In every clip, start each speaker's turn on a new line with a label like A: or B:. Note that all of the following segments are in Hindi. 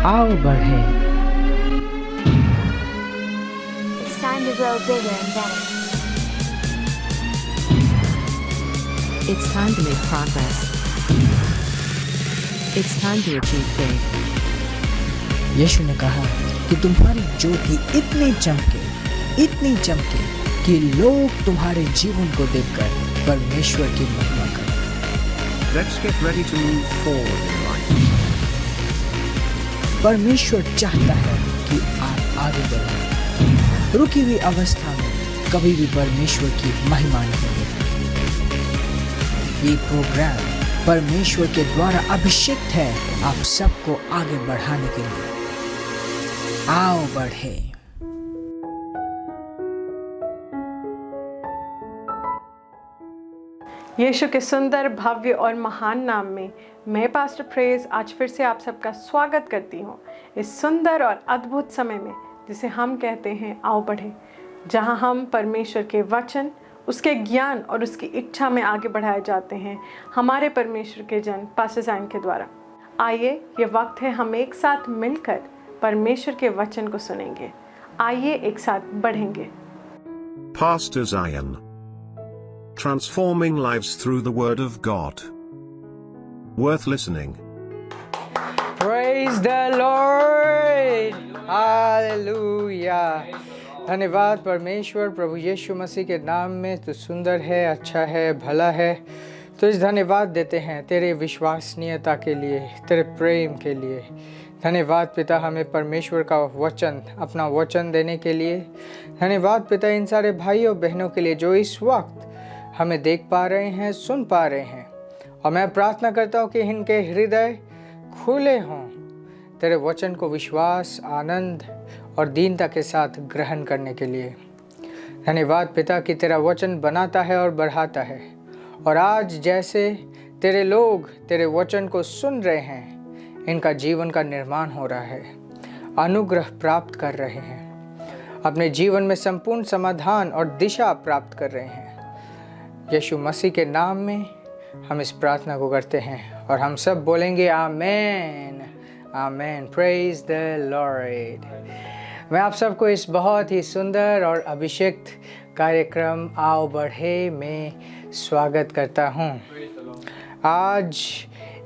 A: आओ बढ़े।
B: It's time to grow bigger and better.
C: It's time to make progress. It's time to achieve big.
A: यीशु ने कहा कि तुम्हारी ज्योति इतनी चमके कि लोग तुम्हारे जीवन को देखकर परमेश्वर की महिमा करें।
D: Let's get ready to move forward in life.
A: परमेश्वर चाहता है कि आप आगे बढ़ें। रुकी हुई अवस्था में कभी भी परमेश्वर की महिमा नहीं होती। ये प्रोग्राम परमेश्वर के द्वारा अभिषेक है आप सबको आगे बढ़ाने के लिए। आओ बढ़े।
E: यीशु के सुंदर, भव्य और महान नाम में मैं पास्टर प्रेज आज फिर से आप सबका स्वागत करती हूँ इस सुंदर और अद्भुत समय में जिसे हम कहते हैं आओ बढ़े, जहाँ हम परमेश्वर के वचन, उसके ज्ञान और उसकी इच्छा में आगे बढ़ाए जाते हैं हमारे परमेश्वर के जन पास्टर ज़ायन के द्वारा। आइए, ये वक्त है हम एक साथ मिलकर परमेश्वर के वचन को सुनेंगे। आइए एक साथ बढ़ेंगे।
D: Pastor Zion. Transforming lives through the Word of God. Worth listening.
F: Praise the Lord. Hallelujah. धन्यवाद परमेश्वर प्रभु यीशु मसीह के नाम में। तू सुंदर है, अच्छा है, भला है। तो इस धन्यवाद देते हैं तेरे विश्वसनीयता के लिए, तेरे प्रेम के लिए। धन्यवाद पिता हमें परमेश्वर का वचन, अपना वचन देने के लिए। धन्यवाद पिता इन सारे भाइयों बहनों के लिए जो इस वक्त हमें देख पा रहे हैं, सुन पा रहे हैं। और मैं प्रार्थना करता हूँ कि इनके हृदय खुले हों तेरे वचन को विश्वास, आनंद और दीनता के साथ ग्रहण करने के लिए। धन्यवाद पिता कि तेरा वचन बनाता है और बढ़ाता है। और आज जैसे तेरे लोग तेरे वचन को सुन रहे हैं, इनका जीवन का निर्माण हो रहा है, अनुग्रह प्राप्त कर रहे हैं, अपने जीवन में संपूर्ण समाधान और दिशा प्राप्त कर रहे हैं। यीशु मसीह के नाम में हम इस प्रार्थना को करते हैं और हम सब बोलेंगे amen, amen. Praise the lord. मैं आप सबको इस बहुत ही सुंदर और अभिषेक कार्यक्रम आओ बढ़े में स्वागत करता हूँ। आज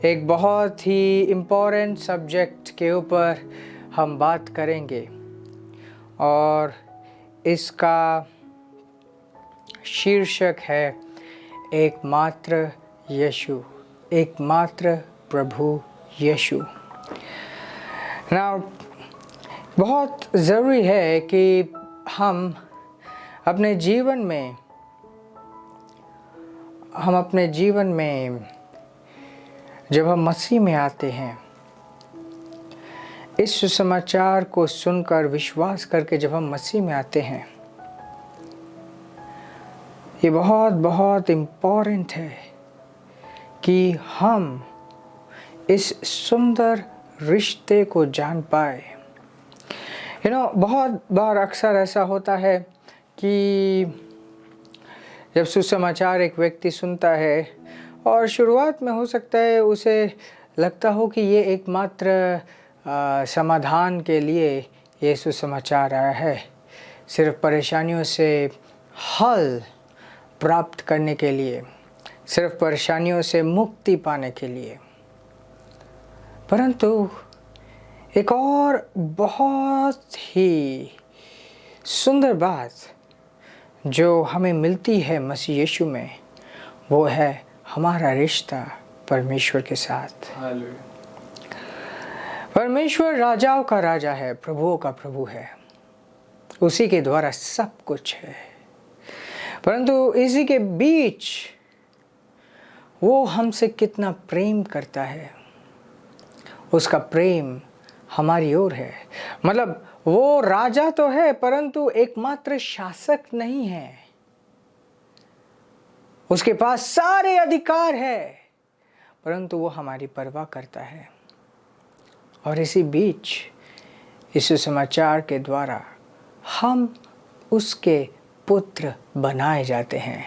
F: एक बहुत ही इम्पोर्टेंट सब्जेक्ट के ऊपर हम बात करेंगे और इसका शीर्षक है एकमात्र यीशु, एकमात्र प्रभु यीशु। बहुत ज़रूरी है कि हम अपने जीवन में जब हम मसीह में आते हैं, इस सुसमाचार को सुनकर विश्वास करके जब हम मसीह में आते हैं, ये बहुत बहुत इम्पोर्टेंट है कि हम इस सुंदर रिश्ते को जान पाए। बहुत बार अक्सर ऐसा होता है कि जब सुसमाचार एक व्यक्ति सुनता है और शुरुआत में हो सकता है उसे लगता हो कि ये एकमात्र समाधान के लिए ये सुसमाचार आया है, सिर्फ परेशानियों से हल प्राप्त करने के लिए, सिर्फ परेशानियों से मुक्ति पाने के लिए। परंतु एक और बहुत ही सुंदर बात जो हमें मिलती है मसीह यीशु में, वो है हमारा रिश्ता परमेश्वर के साथ। परमेश्वर राजाओं का राजा है, प्रभुओं का प्रभु है, उसी के द्वारा सब कुछ है। परंतु इसी के बीच वो हमसे कितना प्रेम करता है, उसका प्रेम हमारी ओर है। मतलब वो राजा तो है परंतु एकमात्र शासक नहीं है, उसके पास सारे अधिकार है, परंतु वो हमारी परवाह करता है। और इसी बीच इस सुसमाचार के द्वारा हम उसके पुत्र बनाए जाते हैं,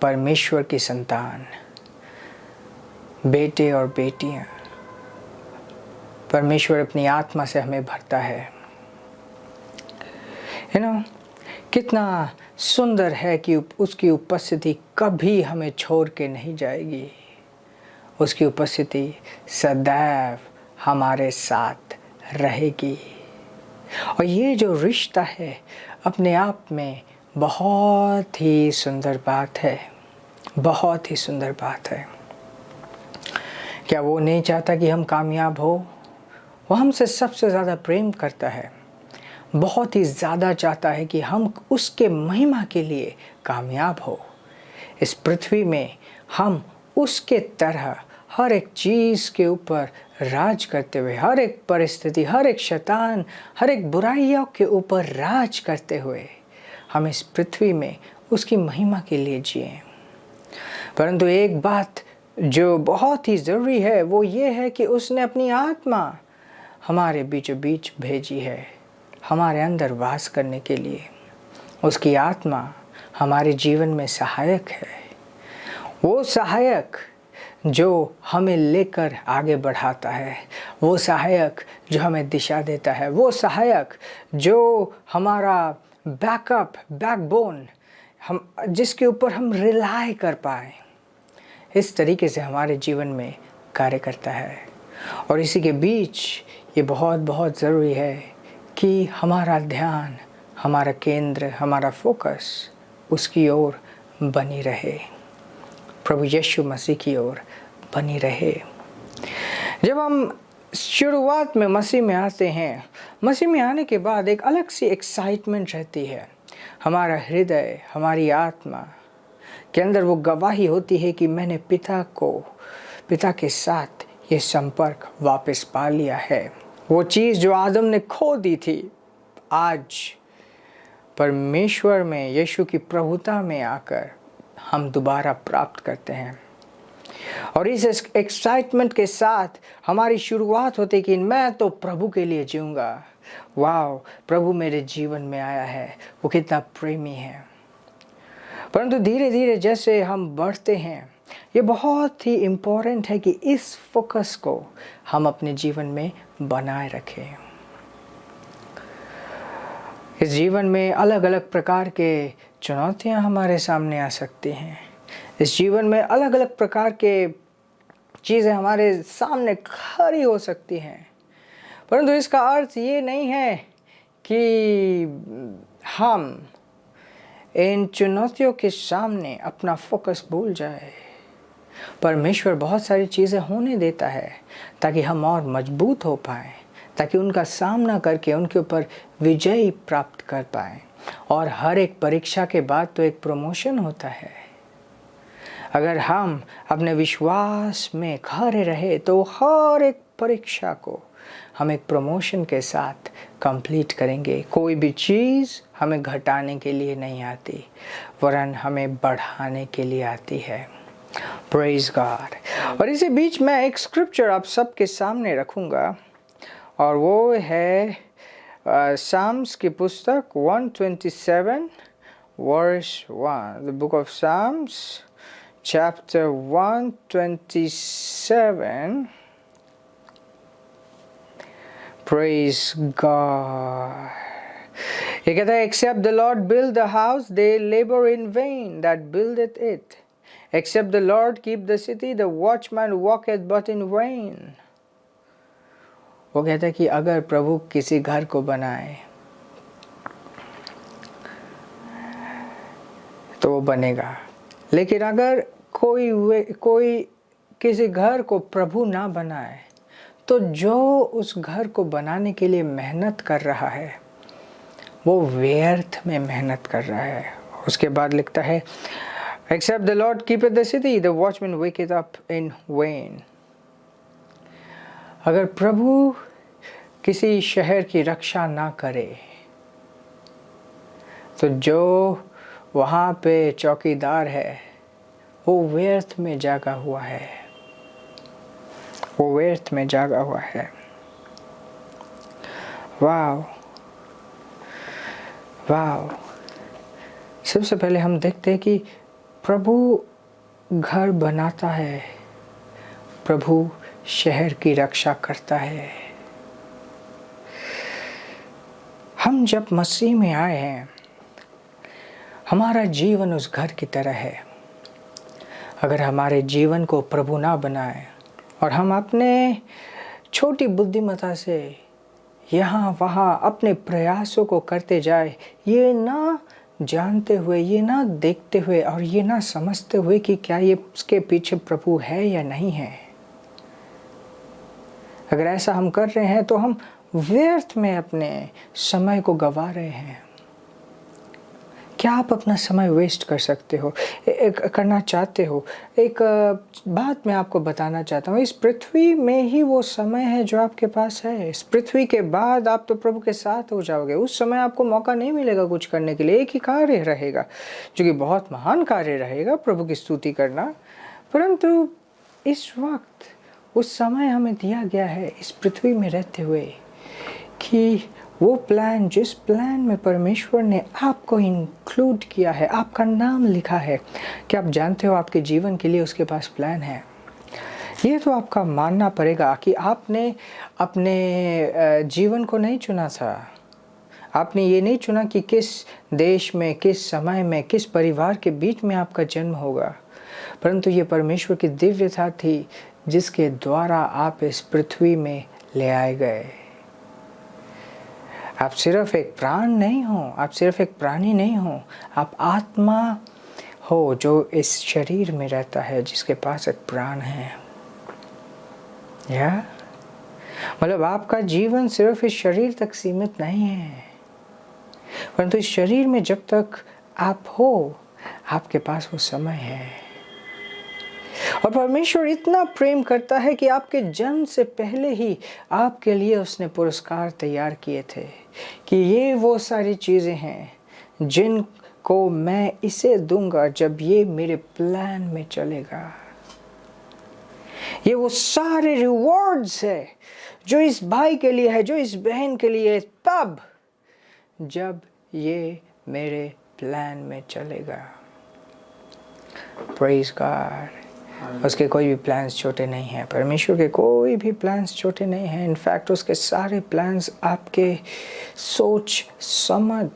F: परमेश्वर की संतान, बेटे और बेटियां, परमेश्वर अपनी आत्मा से हमें भरता है। कितना सुंदर है कि उसकी उपस्थिति कभी हमें छोड़ के नहीं जाएगी। उसकी उपस्थिति सदैव हमारे साथ रहेगी। और ये जो रिश्ता है अपने आप में बहुत ही सुंदर बात है, बहुत ही सुंदर बात है। क्या वो नहीं चाहता कि हम कामयाब हो? वो हमसे सबसे ज़्यादा प्रेम करता है, बहुत ही ज़्यादा चाहता है कि हम उसके महिमा के लिए कामयाब हो। इस पृथ्वी में हम उसके तरह हर एक चीज़ के ऊपर राज करते हुए, हर एक परिस्थिति, हर एक शैतान, हर एक बुराइयों के ऊपर राज करते हुए हम इस पृथ्वी में उसकी महिमा के लिए जिएं। परंतु एक बात जो बहुत ही ज़रूरी है वो ये है कि उसने अपनी आत्मा हमारे बीचों बीच भेजी है, हमारे अंदर वास करने के लिए। उसकी आत्मा हमारे जीवन में सहायक है, वो सहायक जो हमें लेकर आगे बढ़ाता है, वो सहायक जो हमें दिशा देता है, वो सहायक जो हमारा बैकबोन, हम जिसके ऊपर हम रिलाई कर पाए, इस तरीके से हमारे जीवन में कार्य करता है। और इसी के बीच ये बहुत बहुत ज़रूरी है कि हमारा ध्यान, हमारा केंद्र, हमारा फोकस उसकी ओर बनी रहे, प्रभु यीशु मसीह की ओर बनी रहे। जब हम शुरुआत में मसीह में आते हैं, मसीह में आने के बाद एक अलग सी एक्साइटमेंट रहती है। हमारा हृदय, हमारी आत्मा के अंदर वो गवाही होती है कि मैंने पिता के साथ ये संपर्क वापस पा लिया है। वो चीज़ जो आदम ने खो दी थी, आज परमेश्वर में, यीशु की प्रभुता में आकर हम दोबारा प्राप्त करते हैं। और इस एक्साइटमेंट के साथ हमारी शुरुआत होती है कि मैं तो प्रभु के लिए जीऊँगा। वाह, प्रभु मेरे जीवन में आया है, वो कितना प्रेमी है। परंतु धीरे धीरे जैसे हम बढ़ते हैं, ये बहुत ही इम्पोर्टेंट है कि इस फोकस को हम अपने जीवन में बनाए रखें। इस जीवन में अलग अलग प्रकार के चुनौतियां हमारे सामने आ सकती हैं। इस जीवन में अलग अलग प्रकार के चीज़ें हमारे सामने खड़ी हो सकती हैं, परंतु इसका अर्थ ये नहीं है कि हम इन चुनौतियों के सामने अपना फोकस भूल जाए। परमेश्वर बहुत सारी चीज़ें होने देता है ताकि हम और मजबूत हो पाएं, ताकि उनका सामना करके उनके ऊपर विजय प्राप्त कर पाएं। और हर एक परीक्षा के बाद तो एक प्रमोशन होता है। अगर हम अपने विश्वास में खड़े रहे तो हर एक परीक्षा को हम एक प्रमोशन के साथ कंप्लीट करेंगे। कोई भी चीज़ हमें घटाने के लिए नहीं आती, वरन हमें बढ़ाने के लिए आती है। Praise God. और इसी बीच मैं एक स्क्रिप्चर आप सबके सामने रखूँगा, और वो है साम्स की पुस्तक 127 verse 1। The book of Psalms chapter 127। Praise God. ये कहता है, except the lord build the house, they labour in vain that buildeth it. Except the Lord keep the city, the watchman walketh but in vain. वो कहता है कि अगर प्रभु किसी घर को बनाए तो वो बनेगा, लेकिन अगर कोई किसी घर को प्रभु ना बनाए तो जो उस घर को बनाने के लिए मेहनत कर रहा है वो व्यर्थ में मेहनत कर रहा है। उसके बाद लिखता है, Except the Lord keepeth the city, the watchman waketh up in vain. अगर प्रभु किसी शहर की रक्षा ना करे तो जो वहाँ पे चौकीदार है वो व्यर्थ में जागा हुआ है, वो व्यर्थ में जागा हुआ है। वाव वाव। सबसे पहले हम देखते हैं कि प्रभु घर बनाता है, प्रभु शहर की रक्षा करता है। हम जब मसीह में आए हैं, हमारा जीवन उस घर की तरह है। अगर हमारे जीवन को प्रभु ना बनाए और हम अपने छोटी बुद्धिमत्ता से यहाँ वहाँ अपने प्रयासों को करते जाए, ये ना जानते हुए, ये ना देखते हुए और ये ना समझते हुए कि क्या ये उसके पीछे प्रभु है या नहीं है, अगर ऐसा हम कर रहे हैं तो हम व्यर्थ में अपने समय को गंवा रहे हैं। क्या आप अपना समय वेस्ट कर सकते हो, करना चाहते हो? एक बात मैं आपको बताना चाहता हूँ, इस पृथ्वी में ही वो समय है जो आपके पास है। इस पृथ्वी के बाद आप तो प्रभु के साथ हो जाओगे। उस समय आपको मौका नहीं मिलेगा कुछ करने के लिए। एक ही कार्य रहेगा जो कि बहुत महान कार्य रहेगा, प्रभु की स्तुति करना। परंतु इस वक्त उस समय हमें दिया गया है इस पृथ्वी में रहते हुए कि वो प्लान, जिस प्लान में परमेश्वर ने आपको इंक्लूड किया है, आपका नाम लिखा है, कि आप जानते हो आपके जीवन के लिए उसके पास प्लान है। ये तो आपका मानना पड़ेगा कि आपने अपने जीवन को नहीं चुना था। आपने ये नहीं चुना कि किस देश में, किस समय में, किस परिवार के बीच में आपका जन्म होगा, परंतु ये परमेश्वर की दिव्यता थी जिसके द्वारा आप इस पृथ्वी में ले आए गए। आप सिर्फ एक प्राण नहीं हो, आप सिर्फ एक प्राणी नहीं हो, आप आत्मा हो जो इस शरीर में रहता है, जिसके पास एक प्राण है। या मतलब आपका जीवन सिर्फ इस शरीर तक सीमित नहीं है, परंतु इस शरीर में जब तक आप हो, आपके पास वो समय है। और परमेश्वर इतना प्रेम करता है कि आपके जन्म से पहले ही आपके लिए उसने पुरस्कार तैयार किए थे कि ये वो सारी चीज़ें हैं जिनको मैं इसे दूंगा जब ये मेरे प्लान में चलेगा। ये वो सारे रिवॉर्ड्स है जो इस भाई के लिए है, जो इस बहन के लिए है, तब जब ये मेरे प्लान में चलेगा। Praise God. उसके कोई भी प्लान्स छोटे नहीं हैं। परमेश्वर के कोई भी प्लान्स छोटे नहीं हैं। इनफैक्ट उसके सारे प्लान्स आपके सोच समझ,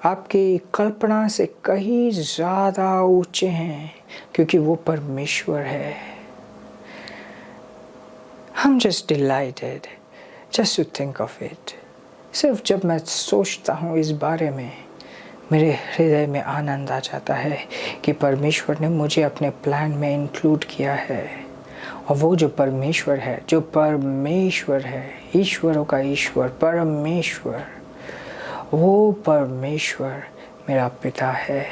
F: आपकी कल्पना से कहीं ज़्यादा ऊंचे हैं, क्योंकि वो परमेश्वर है। I'm just delighted just to think of it। सिर्फ जब मैं सोचता हूँ इस बारे में, मेरे हृदय में आनंद आ जाता है कि परमेश्वर ने मुझे अपने प्लान में इंक्लूड किया है। और वो जो परमेश्वर है, जो परमेश्वर है, ईश्वरों का ईश्वर, परमेश्वर, वो परमेश्वर मेरा पिता है।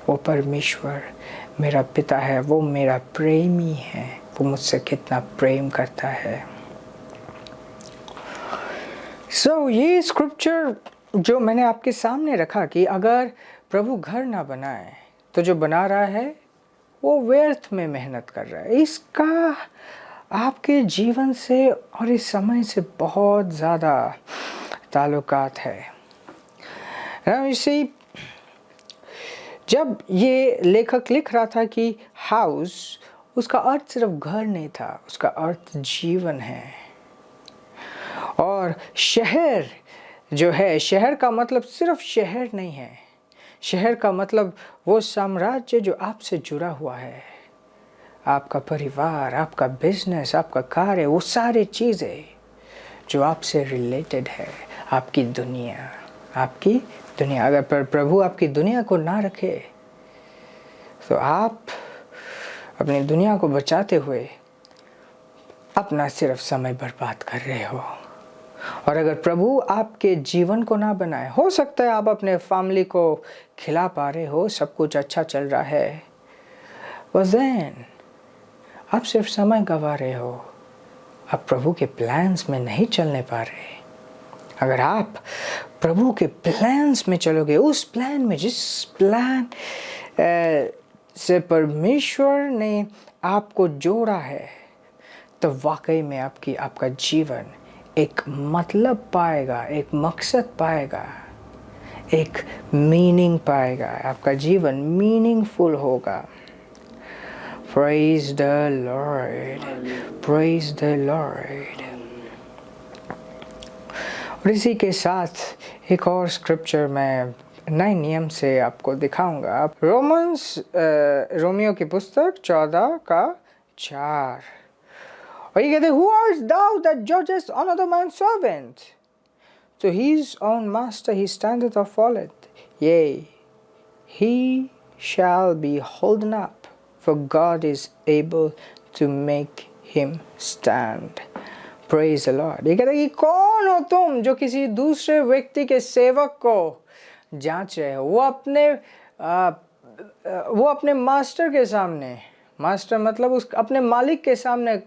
F: वो परमेश्वर मेरा पिता है, वो मेरा प्रेमी है। वो मुझसे कितना प्रेम करता है। ये स्क्रिप्चर जो मैंने आपके सामने रखा कि अगर प्रभु घर ना बनाए तो जो बना रहा है वो व्यर्थ में मेहनत कर रहा है। इसका आपके जीवन से और इस समय से बहुत ज़्यादा ताल्लुकात है। इसे जब ये लेखक लिख रहा था कि हाउस, उसका अर्थ सिर्फ घर नहीं था, उसका अर्थ जीवन है। और शहर जो है, शहर का मतलब सिर्फ शहर नहीं है। शहर का मतलब वो साम्राज्य जो आपसे जुड़ा हुआ है, आपका परिवार, आपका बिजनेस, आपका कार्य, वो सारी चीज़ें जो आपसे रिलेटेड है। आपकी दुनिया, आपकी दुनिया। अगर प्रभु आपकी दुनिया को ना रखे तो आप अपनी दुनिया को बचाते हुए अपना सिर्फ समय बर्बाद कर रहे हो। और अगर प्रभु आपके जीवन को ना बनाए, हो सकता है आप अपने फैमिली को खिला पा रहे हो, सब कुछ अच्छा चल रहा है, बस देन आप सिर्फ समय गंवा रहे हो, आप प्रभु के प्लान्स में नहीं चलने पा रहे। अगर आप प्रभु के प्लान्स में चलोगे, उस प्लान में, जिस प्लान से परमेश्वर ने आपको जोड़ा है, तो वाकई में आपका जीवन एक मतलब पाएगा, एक मकसद पाएगा, एक मीनिंग पाएगा। आपका जीवन मीनिंगफुल होगा। Praise the Lord, praise the Lord। और इसी के साथ एक और स्क्रिप्चर मैं नए नियम से आपको दिखाऊंगा। रोमियो की पुस्तक 14:4। और ये कहते, Who art thou that judgest another man's servant? To his own master he standeth or falleth. Yea, he shall be holden up, for God is able to make him stand. Praise the Lord. ये कहते हैं कि कौन हो तुम जो किसी दूसरे व्यक्ति के सेवक को जांच रहे हो? वो अपने मास्टर के सामने, मास्टर मतलब उस अपने मालिक के सामने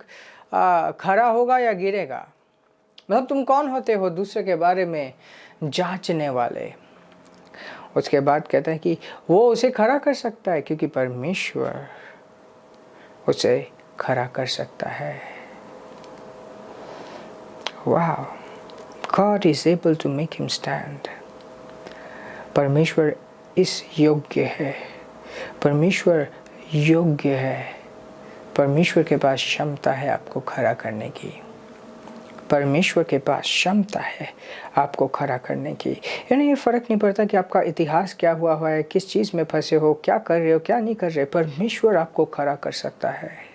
F: खड़ा होगा या गिरेगा? मतलब तुम कौन होते हो दूसरे के बारे में जांचने वाले? उसके बाद कहता है कि वो उसे खड़ा कर सकता है क्योंकि परमेश्वर उसे खड़ा कर सकता है। Wow, God is able to make him stand. परमेश्वर इस योग्य है, परमेश्वर योग्य है, परमेश्वर के पास क्षमता है आपको खड़ा करने की, परमेश्वर के पास क्षमता है आपको खड़ा करने की। यानी ये फ़र्क नहीं पड़ता कि आपका इतिहास क्या हुआ है, किस चीज़ में फंसे हो, क्या कर रहे हो, क्या नहीं कर रहे, परमेश्वर आपको खड़ा कर सकता है,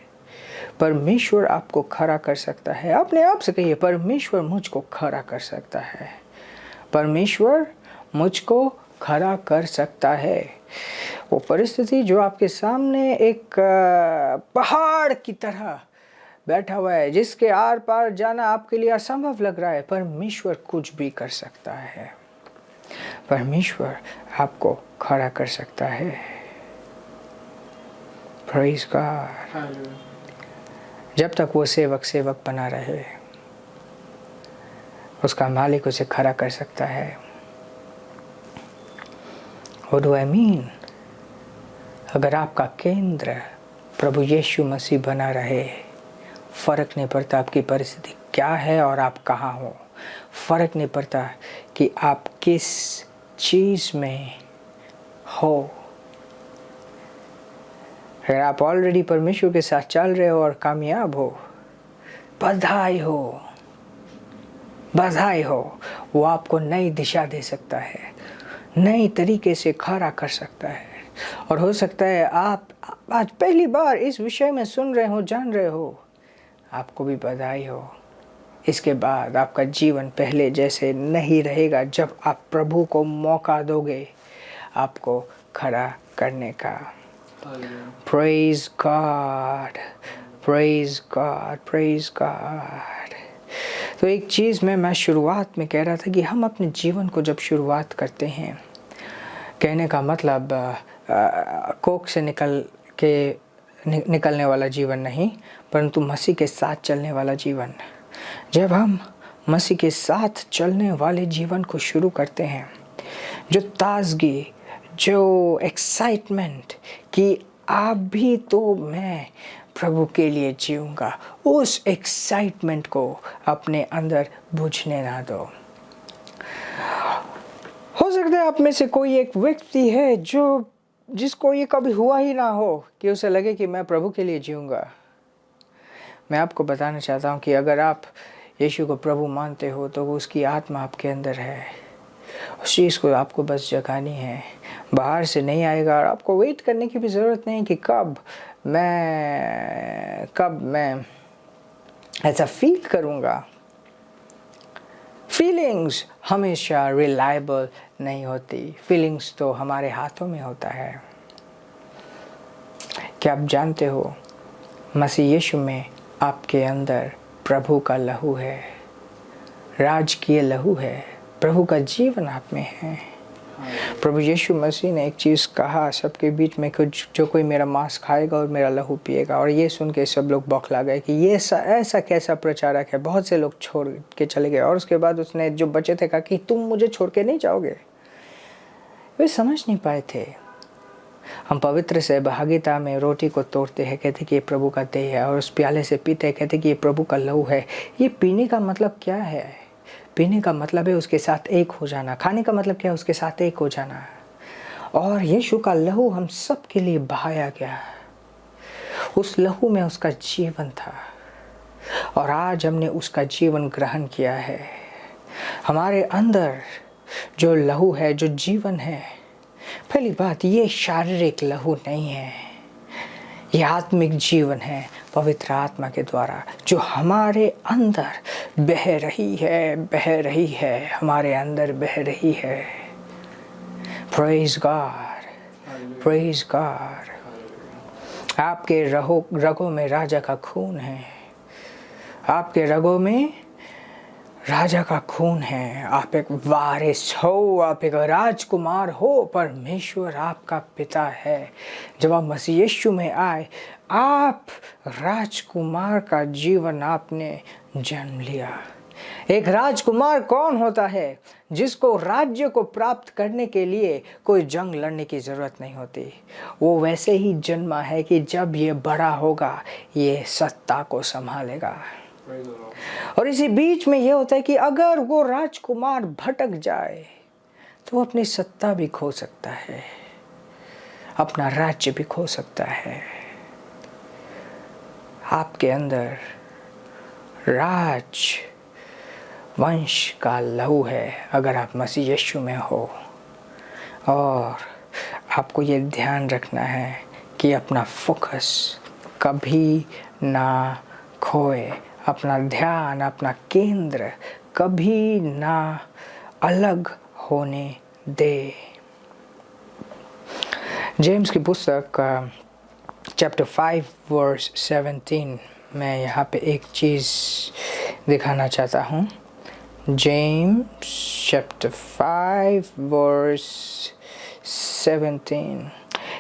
F: परमेश्वर आपको खड़ा कर सकता है। अपने आप से कहिए, परमेश्वर मुझको खड़ा कर सकता है, परमेश्वर मुझको खड़ा कर सकता है। वो परिस्थिति जो आपके सामने एक पहाड़ की तरह बैठा हुआ है, जिसके आर पार जाना आपके लिए असंभव लग रहा है, परमेश्वर कुछ भी कर सकता है, परमेश्वर आपको खड़ा कर सकता है। Praise God. जब तक वो सेवक बना रहे, उसका मालिक उसे खड़ा कर सकता है। What do I mean? अगर आपका केंद्र प्रभु यीशु मसीह बना रहे, फ़र्क नहीं पड़ता आपकी परिस्थिति क्या है और आप कहाँ हो, फ़र्क नहीं पड़ता कि आप किस चीज़ में हो। अगर आप ऑलरेडी परमेश्वर के साथ चल रहे हो और कामयाब हो, बधाई हो, बधाई हो। वो आपको नई दिशा दे सकता है, नई तरीके से खड़ा कर सकता है। और हो सकता है आप आज पहली बार इस विषय में सुन रहे हो, जान रहे हो, आपको भी बधाई हो। इसके बाद आपका जीवन पहले जैसे नहीं रहेगा जब आप प्रभु को मौका दोगे आपको खड़ा करने का। Praise God, praise God, praise God। तो एक चीज़ मैं शुरुआत में कह रहा था कि हम अपने जीवन को जब शुरुआत करते हैं, कहने का मतलब कोक से निकलने वाला जीवन नहीं, परंतु मसीह के साथ चलने वाला जीवन। जब हम मसीह के साथ चलने वाले जीवन को शुरू करते हैं, जो ताजगी, जो एक्साइटमेंट कि आप भी तो मैं प्रभु के लिए जीऊँगा, उस एक्साइटमेंट को अपने अंदर बुझने ना दो। हो सकता है आप में से कोई एक व्यक्ति है जिसको ये कभी हुआ ही ना हो कि उसे लगे कि मैं प्रभु के लिए जीऊँगा। मैं आपको बताना चाहता हूँ कि अगर आप यीशु को प्रभु मानते हो तो वो उसकी आत्मा आपके अंदर है। उस चीज़ को आपको बस जगानी है, बाहर से नहीं आएगा। और आपको वेट करने की भी ज़रूरत नहीं कि कब मैं ऐसा फील करूँगा। फीलिंग्स हमेशा रिलायबल नहीं होती, फीलिंग्स तो हमारे हाथों में होता है। क्या आप जानते हो मसीह यीशु में आपके अंदर प्रभु का लहू है, राजकीय लहू है, प्रभु का जीवन आप में है। प्रभु यीशु मसीह ने एक चीज़ कहा सबके बीच में, कुछ जो कोई मेरा मांस खाएगा और मेरा लहू पिएगा। और ये सुन के सब लोग बौखला गए कि ये ऐसा कैसा प्रचारक है। बहुत से लोग छोड़ के चले गए। और उसके बाद उसने जो बचे थे कहा कि तुम मुझे छोड़ के नहीं जाओगे। वे समझ नहीं पाए थे। हम पवित्र सहभागिता में रोटी को तोड़ते हैं, कहते कि ये प्रभु का देह है, और उस प्याले से पीते हैं, कहते कि ये प्रभु का लहू है। ये पीने का मतलब क्या है? पीने का मतलब है उसके साथ एक हो जाना। खाने का मतलब क्या है? उसके साथ एक हो जाना। और यीशु का लहू हम सब के लिए बहाया गया। उस लहू में उसका जीवन था और आज हमने उसका जीवन ग्रहण किया है। हमारे अंदर जो लहू है, जो जीवन है, पहली बात ये शारीरिक लहू नहीं है, ये आत्मिक जीवन है पवित्र आत्मा के द्वारा जो हमारे अंदर बह रही है, हमारे अंदर बह रही है। Praise God, praise God. आपके रगों में राजा का खून है, आपके रगों में राजा का खून है। आप एक वारिस हो, आप एक राजकुमार हो, परमेश्वर आपका पिता है। जब आप मसीह यीशु में आए, आप राजकुमार का जीवन आपने जन्म लिया। एक राजकुमार कौन होता है? जिसको राज्य को प्राप्त करने के लिए कोई जंग लड़ने की ज़रूरत नहीं होती। वो वैसे ही जन्मा है कि जब ये बड़ा होगा ये सत्ता को संभालेगा। और इसी बीच में ये होता है कि अगर वो राजकुमार भटक जाए तो वो अपनी सत्ता भी खो सकता है, अपना राज्य भी खो सकता है। आपके अंदर राज वंश का लहू है अगर आप मसीह यीशु में हो। और आपको ये ध्यान रखना है कि अपना फोकस कभी ना खोए, अपना ध्यान, अपना केंद्र कभी ना अलग होने दे। जेम्स की पुस्तक चैप्टर 5 वर्स 17 मैं यहाँ पे एक चीज़ दिखाना चाहता हूँ। जेम्स चैप्टर 5 वर्स 17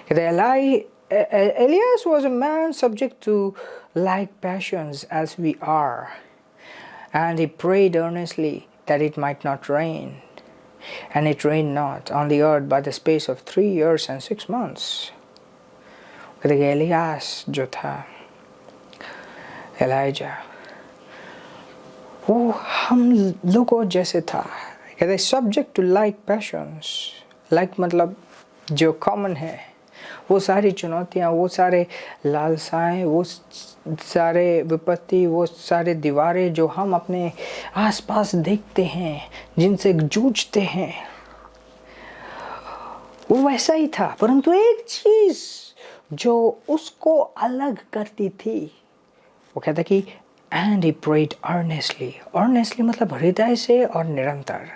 F: कहते हैं, Elias was a man subject to like passions as we are, and he prayed earnestly that it might not rain. And it rained not on the earth by the space of 3 years and 6 months. कहते हैं एलियास जो था, एलाइजा, वो हम लोगों जैसे था। कहते subject to like passions, like मतलब जो कॉमन है, वो सारी चुनौतियाँ, वो सारे लालसाएं, वो सारे विपत्ति, वो सारे दीवारें जो हम अपने आसपास देखते हैं, जिनसे जूझते हैं, वो वैसा ही था। परंतु एक चीज़ जो उसको अलग करती थी, वो कहता कि and he prayed earnestly. Earnestly मतलब हृदय से और निरंतर,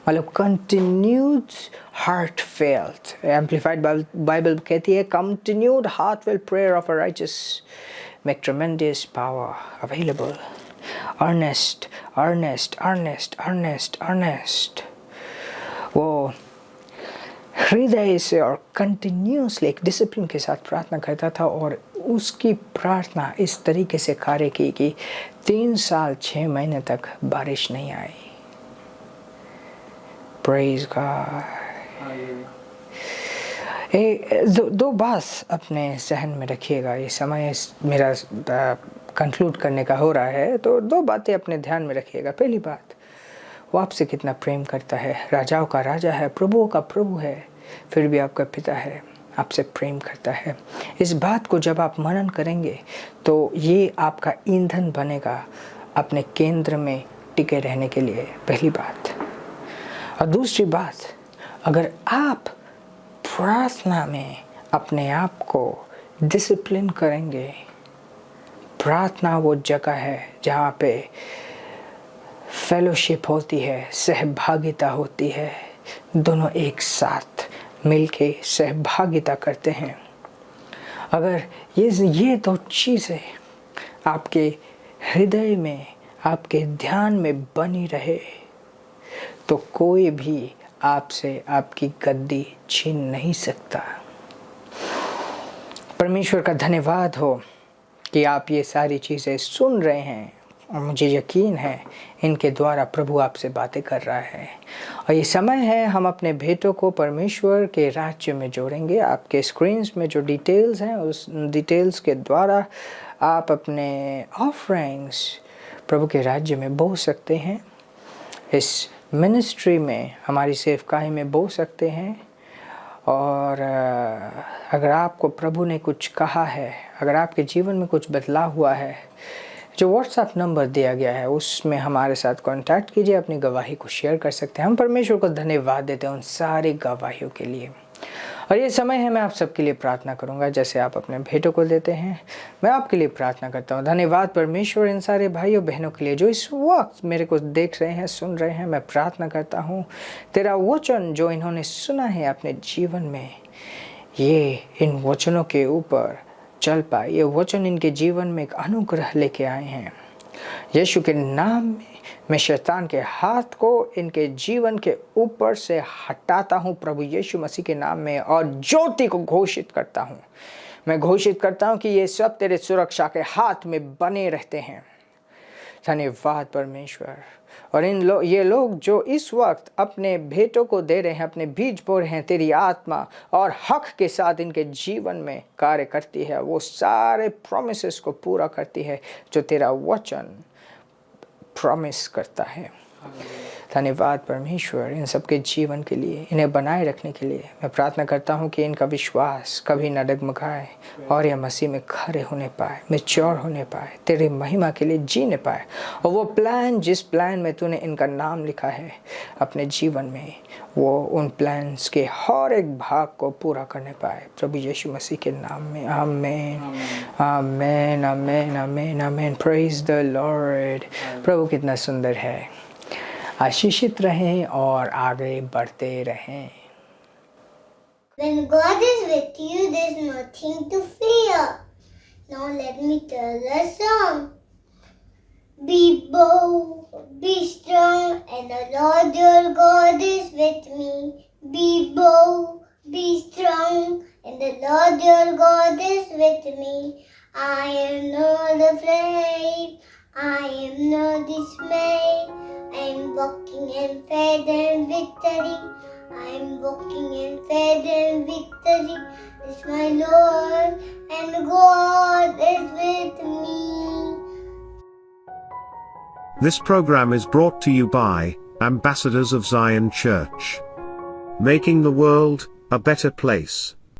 F: मतलब continued heartfelt. Amplified Bible कहती है continued heartfelt prayer of a righteous make tremendous power available. Earnest earnest earnest earnest earnest, वो हृदय से और कंटिन्यूसली एक डिसिप्लिन के साथ प्रार्थना करता था। और उसकी प्रार्थना इस तरीके से कार्य की कि 3 साल 6 महीने तक बारिश नहीं आई। Praise God. दो बात अपने सहन में रखिएगा। ये समय मेरा कंक्लूड करने का हो रहा है, तो 2 बातें अपने ध्यान में रखिएगा। पहली बात, वो आपसे कितना प्रेम करता है। राजाओं का राजा है, प्रभुओं का प्रभु है, फिर भी आपका पिता है, आपसे प्रेम करता है। इस बात को जब आप मनन करेंगे तो ये आपका ईंधन बनेगा अपने केंद्र में टिके रहने के लिए, पहली बात। और दूसरी बात, अगर आप प्रार्थना में अपने आप को डिसिप्लिन करेंगे, प्रार्थना वो जगह है जहाँ पे फेलोशिप होती है, सहभागिता होती है, दोनों एक साथ मिलके सहभागिता करते हैं। अगर ये 2 चीज़ें आपके हृदय में, आपके ध्यान में बनी रहे, तो कोई भी आपसे आपकी गद्दी छीन नहीं सकता। परमेश्वर का धन्यवाद हो कि आप ये सारी चीज़ें सुन रहे हैं, और मुझे यकीन है इनके द्वारा प्रभु आपसे बातें कर रहा है। और ये समय है हम अपने भेंटों को परमेश्वर के राज्य में जोड़ेंगे। आपके स्क्रीन्स में जो डिटेल्स हैं, उस डिटेल्स के द्वारा आप अपने ऑफरिंग्स प्रभु के राज्य में बो सकते हैं। इस मिनिस्ट्री में, हमारी सेवकाई में बो सकते हैं। और अगर आपको प्रभु ने कुछ कहा है, अगर आपके जीवन में कुछ बदलाव हुआ है, जो व्हाट्सएप नंबर दिया गया है उसमें हमारे साथ कांटेक्ट कीजिए, अपनी गवाही को शेयर कर सकते हैं। हम परमेश्वर को धन्यवाद देते हैं उन सारी गवाहियों के लिए। और ये समय है, मैं आप सबके लिए प्रार्थना करूंगा। जैसे आप अपने भेंटों को देते हैं, मैं आपके लिए प्रार्थना करता हूँ। धन्यवाद परमेश्वर इन सारे भाइयों बहनों के लिए जो इस वक्त मेरे को देख रहे हैं, सुन रहे हैं। मैं प्रार्थना करता हूँ तेरा वचन जो इन्होंने सुना है अपने जीवन में, ये इन वचनों के ऊपर चल पाए। ये वचन इनके जीवन में एक अनुग्रह लेके आए हैं। यीशु के नाम में मैं शैतान के हाथ को इनके जीवन के ऊपर से हटाता हूँ प्रभु यीशु मसीह के नाम में, और ज्योति को घोषित करता हूँ। मैं घोषित करता हूँ कि ये सब तेरे सुरक्षा के हाथ में बने रहते हैं। धन्यवाद परमेश्वर। और ये लोग जो इस वक्त अपने भेंटों को दे रहे हैं, अपने बीज बो रहे हैं, तेरी आत्मा और हक के साथ इनके जीवन में कार्य करती है। वो सारे प्रॉमिसेस को पूरा करती है जो तेरा वचन प्रॉमिस करता है। धन्यवाद परमेश्वर इन सबके जीवन के लिए, इन्हें बनाए रखने के लिए। मैं प्रार्थना करता हूँ कि इनका विश्वास कभी न डगमगाए और यह मसीह में खड़े होने पाए, मैच्योर होने पाए, तेरी महिमा के लिए जीने पाए। और वो प्लान, जिस प्लान में तूने इनका नाम लिखा है अपने जीवन में, वो उन प्लान्स के हर एक भाग को पूरा करने पाए प्रभु यीशु मसीह के नाम में। आमीन आमीन आमीन आमीन आमीन। Praise the Lord. प्रभु कितना सुंदर है। आशीषित रहें और आगे बढ़ते रहें।
G: When God is with you, there's nothing to fear. Now let me tell a song. Be bold, be strong, and the Lord your God is with me. Be bold, be strong, and the Lord your God is with me. I am not afraid, I am not dismayed. I am walking in faith and victory. I am walking in faith and victory. It's my Lord and God is with me.
D: This program is brought to you by Ambassadors of Zion Church, making the world a better place.